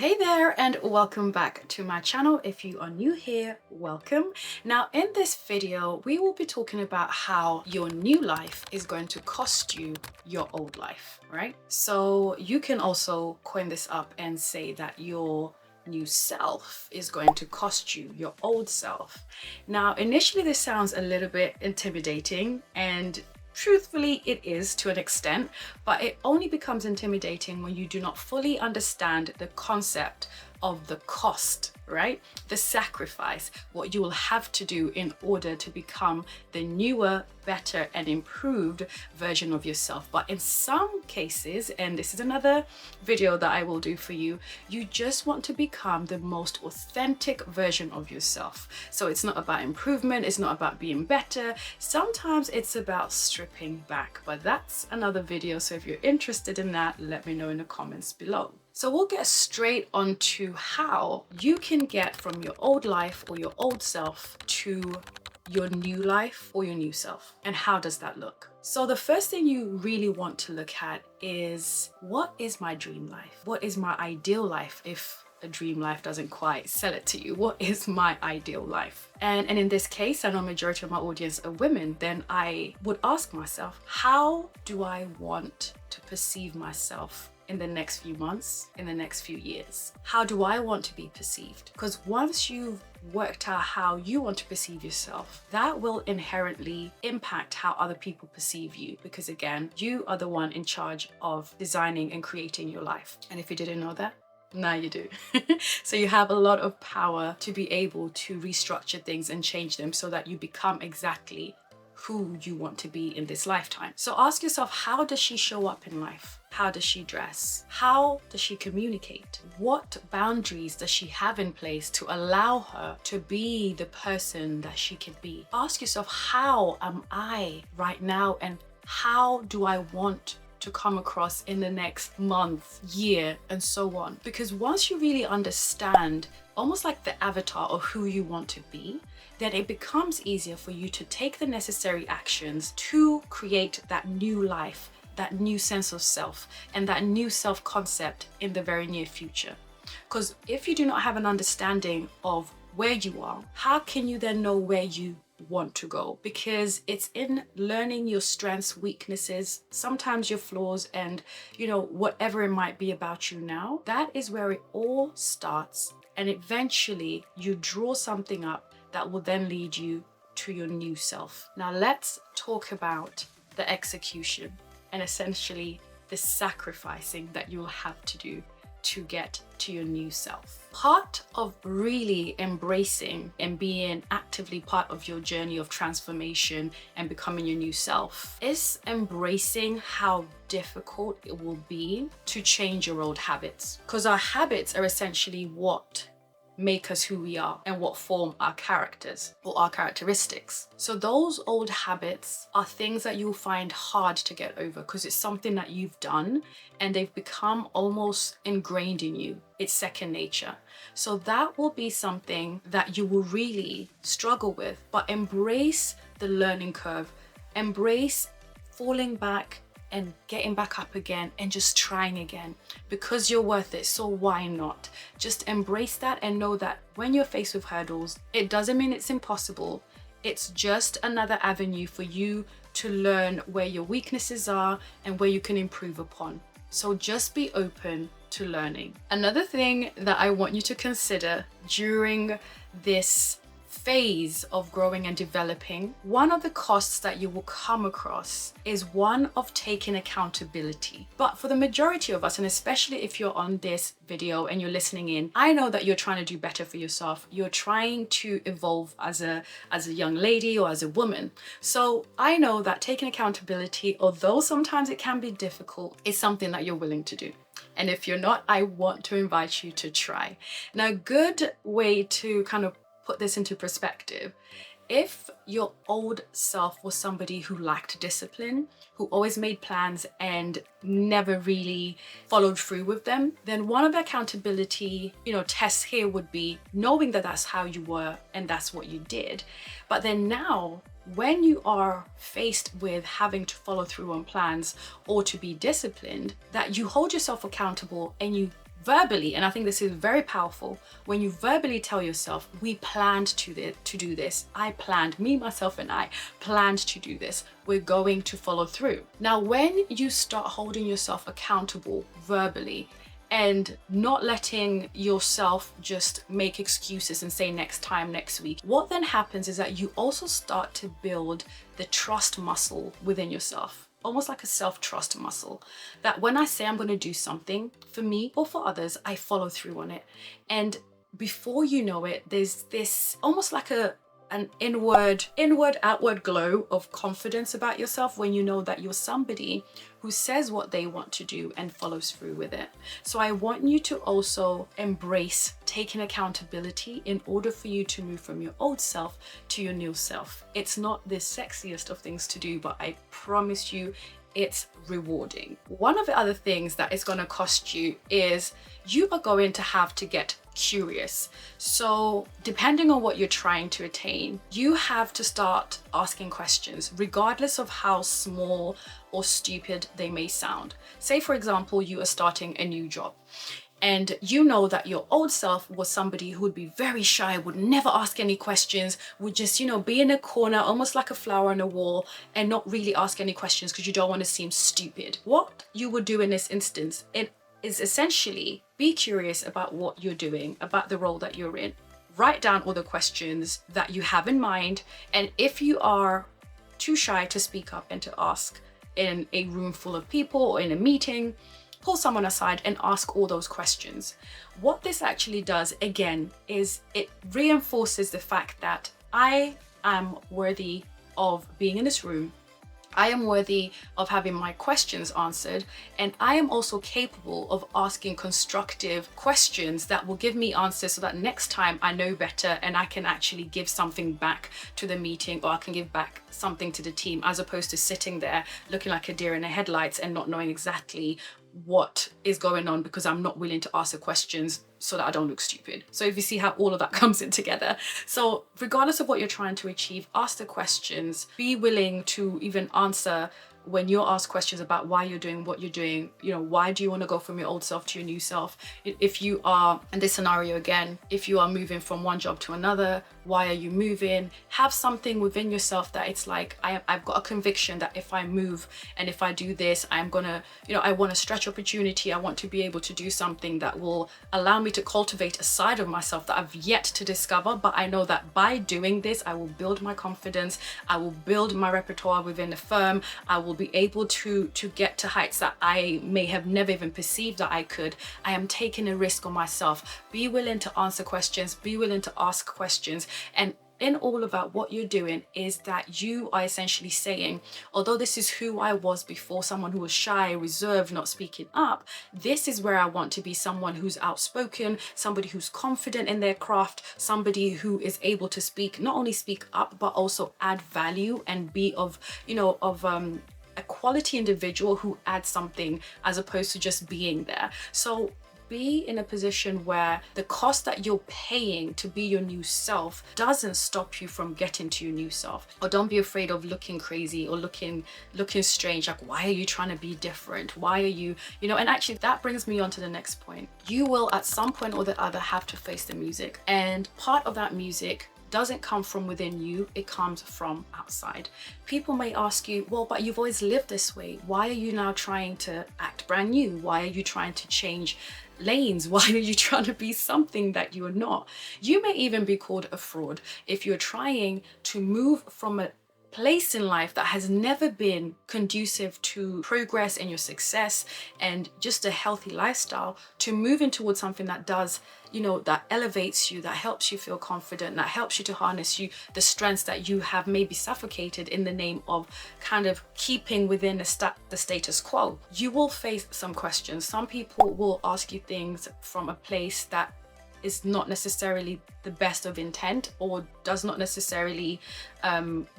Hey there and welcome back to my channel. If you are new here, welcome. Now in this video, we will be talking about how your new life is going to cost you your old life, right? So you can also coin this up and say that your new self is going to cost you your old self. Now, initially this sounds a little bit intimidating, and truthfully, it is to an extent, but it only becomes intimidating when you do not fully understand the concept of the cost, right? The sacrifice, what you will have to do in order to become the newer, better, and improved version of yourself. But in some cases, and this is another video that I will do for you, you just want to become the most authentic version of yourself. So it's not about improvement, it's not about being better. Sometimes it's about stripping back, but that's another video. So if you're interested in that, let me know in the comments below. So we'll get straight onto how you can get from your old life or your old self to your new life or your new self. And how does that look? So the first thing you really want to look at is, what is my dream life? What is my ideal life? If a dream life doesn't quite sell it to you, what is my ideal life? And in this case, I know majority of my audience are women, then I would ask myself, how do I want to perceive myself in the next few months, in the next few years? How do I want to be perceived? Because once you've worked out how you want to perceive yourself, that will inherently impact how other people perceive you. Because again, you are the one in charge of designing and creating your life. And if you didn't know that, now you do. So you have a lot of power to be able to restructure things and change them so that you become exactly who you want to be in this lifetime. So ask yourself, how does she show up in life? How does she dress? How does she communicate? What boundaries does she have in place to allow her to be the person that she can be? Ask yourself, how am I right now, and how do I want to come across in the next month, year, and so on? Because once you really understand almost like the avatar of who you want to be, then it becomes easier for you to take the necessary actions to create that new life, that new sense of self, and that new self-concept in the very near future. Because if you do not have an understanding of where you are, how can you then know where you want to go? Because it's in learning your strengths, weaknesses, sometimes your flaws, and whatever it might be about you now, that is where it all starts. And eventually you draw something up that will then lead you to your new self. Now let's talk about the execution and essentially the sacrificing that you'll have to do to get to your new self. Part of really embracing and being actively part of your journey of transformation and becoming your new self is embracing how difficult it will be to change your old habits. Because our habits are essentially what make us who we are and what form our characters or our characteristics. So those old habits are things that you'll find hard to get over because it's something that you've done and they've become almost ingrained in you. It's second nature. So that will be something that you will really struggle with, but embrace the learning curve, embrace falling back and getting back up again and just trying again, because you're worth it. So why not? Just embrace that and know that when you're faced with hurdles, it doesn't mean it's impossible. It's just another avenue for you to learn where your weaknesses are and where you can improve upon. So just be open to learning. Another thing that I want you to consider during this phase of growing and developing, one of the costs that you will come across is one of taking accountability. But for the majority of us, and especially if you're on this video and you're listening in, I know that you're trying to do better for yourself. You're trying to evolve as a young lady or as a woman. So I know that taking accountability, although sometimes it can be difficult, is something that you're willing to do. And if you're not, I want to invite you to try. Now, a good way to kind of put this into perspective, if your old self was somebody who lacked discipline, who always made plans and never really followed through with them, then one of the accountability, tests here would be knowing that that's how you were and that's what you did. But then now, when you are faced with having to follow through on plans or to be disciplined, that you hold yourself accountable and you verbally, and I think this is very powerful, when you verbally tell yourself, we planned to do this, I planned, me, myself, and I planned to do this, we're going to follow through. Now, when you start holding yourself accountable verbally, and not letting yourself just make excuses and say next time, next week, what then happens is that you also start to build the trust muscle within yourself, almost like a self-trust muscle, that when I say I'm going to do something for me or for others, I follow through on it. And before you know it, there's this almost like an inward outward glow of confidence about yourself when you know that you're somebody who says what they want to do and follows through with it. So I want you to also embrace taking accountability in order for you to move from your old self to your new self. It's not the sexiest of things to do, but I promise you it's rewarding. One of the other things that it's going to cost you is you are going to have to get curious. So depending on what you're trying to attain, you have to start asking questions, regardless of how small or stupid they may sound. Say, for example, you are starting a new job, and you know that your old self was somebody who would be very shy, would never ask any questions, would just, be in a corner, almost like a flower on a wall, and not really ask any questions because you don't want to seem stupid. What you would do in this instance, it is essentially be curious about what you're doing, about the role that you're in. Write down all the questions that you have in mind, and if you are too shy to speak up and to ask in a room full of people or in a meeting, pull someone aside and ask all those questions. What this actually does, again, is it reinforces the fact that I am worthy of being in this room. I am worthy of having my questions answered, and I am also capable of asking constructive questions that will give me answers so that next time I know better and I can actually give something back to the meeting, or I can give back something to the team, as opposed to sitting there looking like a deer in the headlights and not knowing exactly what is going on because I'm not willing to ask the questions so that I don't look stupid. So if you see how all of that comes in together. So regardless of what you're trying to achieve, ask the questions, be willing to even answer when you're asked questions about why you're doing what you're doing. Why do you want to go from your old self to your new self? If you are, in this scenario again, if you are moving from one job to another, why are you moving? Have something within yourself that it's like, I've got a conviction that if I move and if I do this, I'm gonna, I want to stretch opportunity. I want to be able to do something that will allow me to cultivate a side of myself that I've yet to discover. But I know that by doing this, I will build my confidence. I will build my repertoire within the firm. I will be able to get to heights that I may have never even perceived that I could. I am taking a risk on myself. Be willing to answer questions, be willing to ask questions. And in all about what you're doing is that you are essentially saying, although this is who I was before, someone who was shy, reserved, not speaking up, this is where I want to be, someone who's outspoken, somebody who's confident in their craft, somebody who is able to speak, not only speak up, but also add value and be of a quality individual who adds something as opposed to just being there. So be in a position where the cost that you're paying to be your new self doesn't stop you from getting to your new self. Or don't be afraid of looking crazy or looking strange. Like, why are you trying to be different? Why are you, and actually that brings me on to the next point. You will at some point or the other have to face the music, and part of that music doesn't come from within you, it comes from outside. People may ask you, well, but you've always lived this way. Why are you now trying to act brand new? Why are you trying to change lanes? Why are you trying to be something that you're not? You may even be called a fraud if you're trying to move from a place in life that has never been conducive to progress and your success and just a healthy lifestyle, to moving towards something that does, that elevates you, that helps you feel confident, that helps you to harness the strengths that you have maybe suffocated in the name of kind of keeping within the status quo. You will face some questions. Some people will ask you things from a place that is not necessarily the best of intent, or does not necessarily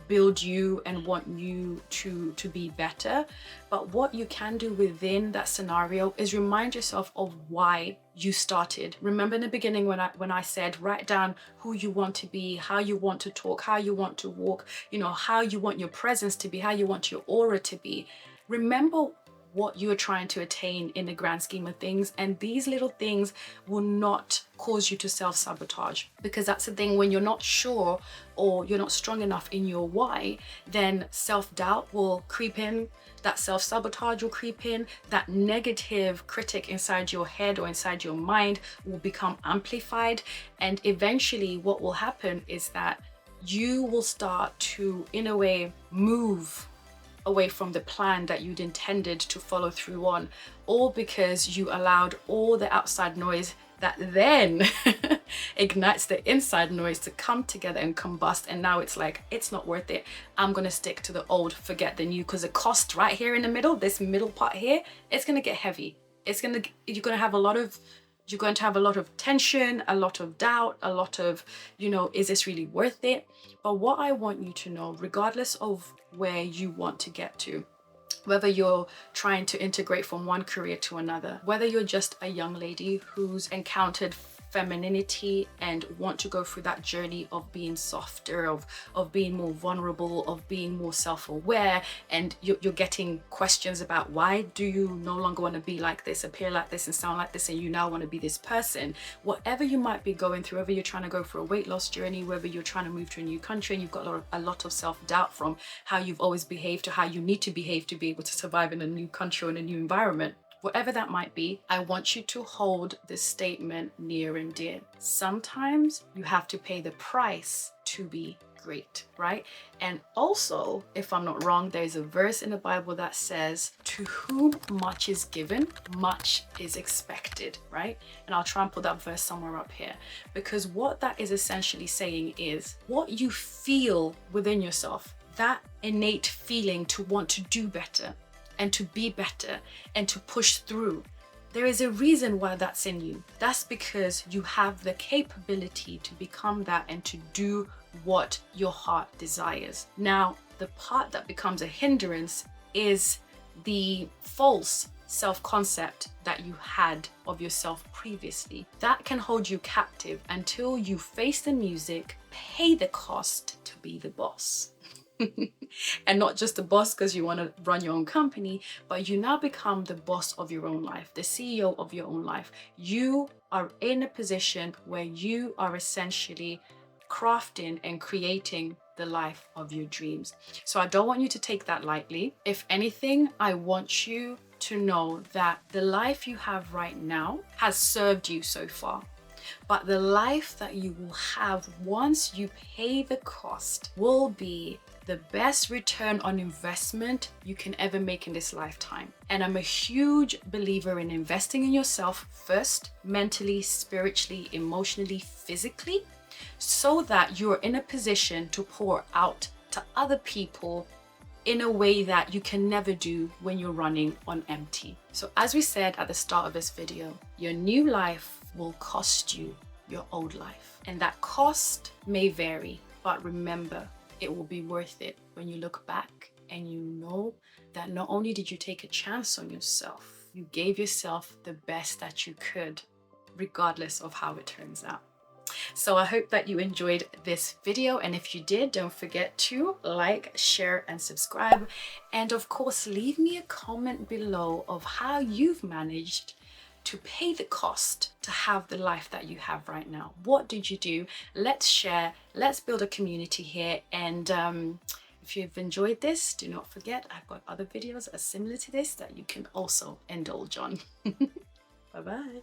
build you and want you to be better. But what you can do within that scenario is remind yourself of why you started. Remember in the beginning when I said write down who you want to be, how you want to talk, how you want to walk, how you want your presence to be, how you want your aura to be. Remember what you're trying to attain in the grand scheme of things. And these little things will not cause you to self-sabotage, because that's the thing, when you're not sure or you're not strong enough in your why, then self-doubt will creep in, that self-sabotage will creep in, that negative critic inside your head or inside your mind will become amplified, and eventually what will happen is that you will start to, in a way, move away from the plan that you'd intended to follow through on, all because you allowed all the outside noise that then ignites the inside noise to come together and combust. And now it's like, it's not worth it. I'm gonna stick to the old, forget the new, because the cost right here in the middle, this middle part here, it's gonna get heavy. You're going to have a lot of tension, a lot of doubt, a lot of, is this really worth it? But what I want you to know, regardless of where you want to get to, whether you're trying to integrate from one career to another, whether you're just a young lady who's encountered femininity and want to go through that journey of being softer, of being more vulnerable, of being more self-aware, and you're getting questions about why do you no longer want to be like this, appear like this, and sound like this, and you now want to be this person. Whatever you might be going through, whether you're trying to go for a weight loss journey, whether you're trying to move to a new country and you've got a lot of self-doubt from how you've always behaved to how you need to behave to be able to survive in a new country or in a new environment, whatever that might be, I want you to hold this statement near and dear. Sometimes you have to pay the price to be great, right? And also, if I'm not wrong, there's a verse in the Bible that says, to whom much is given, much is expected, right? And I'll try and put that verse somewhere up here, because what that is essentially saying is what you feel within yourself, that innate feeling to want to do better, and to be better, and to push through. There is a reason why that's in you. That's because you have the capability to become that and to do what your heart desires. Now, the part that becomes a hindrance is the false self-concept that you had of yourself previously. That can hold you captive until you face the music, pay the cost to be the boss. And not just the boss because you want to run your own company, but you now become the boss of your own life, the CEO of your own life. You are in a position where you are essentially crafting and creating the life of your dreams. So I don't want you to take that lightly. If anything, I want you to know that the life you have right now has served you so far. But the life that you will have once you pay the cost will be the best return on investment you can ever make in this lifetime. And I'm a huge believer in investing in yourself first, mentally, spiritually, emotionally, physically, so that you're in a position to pour out to other people in a way that you can never do when you're running on empty. So as we said at the start of this video, your new life will cost you your old life. And that cost may vary, but remember, it will be worth it when you look back and you know that not only did you take a chance on yourself, you gave yourself the best that you could, regardless of how it turns out. So I hope that you enjoyed this video, and if you did, don't forget to like, share, and subscribe. And of course, leave me a comment below of how you've managed to pay the cost to have the life that you have right now. What did you do? Let's share, let's build a community here. And if you've enjoyed this, do not forget, I've got other videos that are similar to this that you can also indulge on. Bye-bye.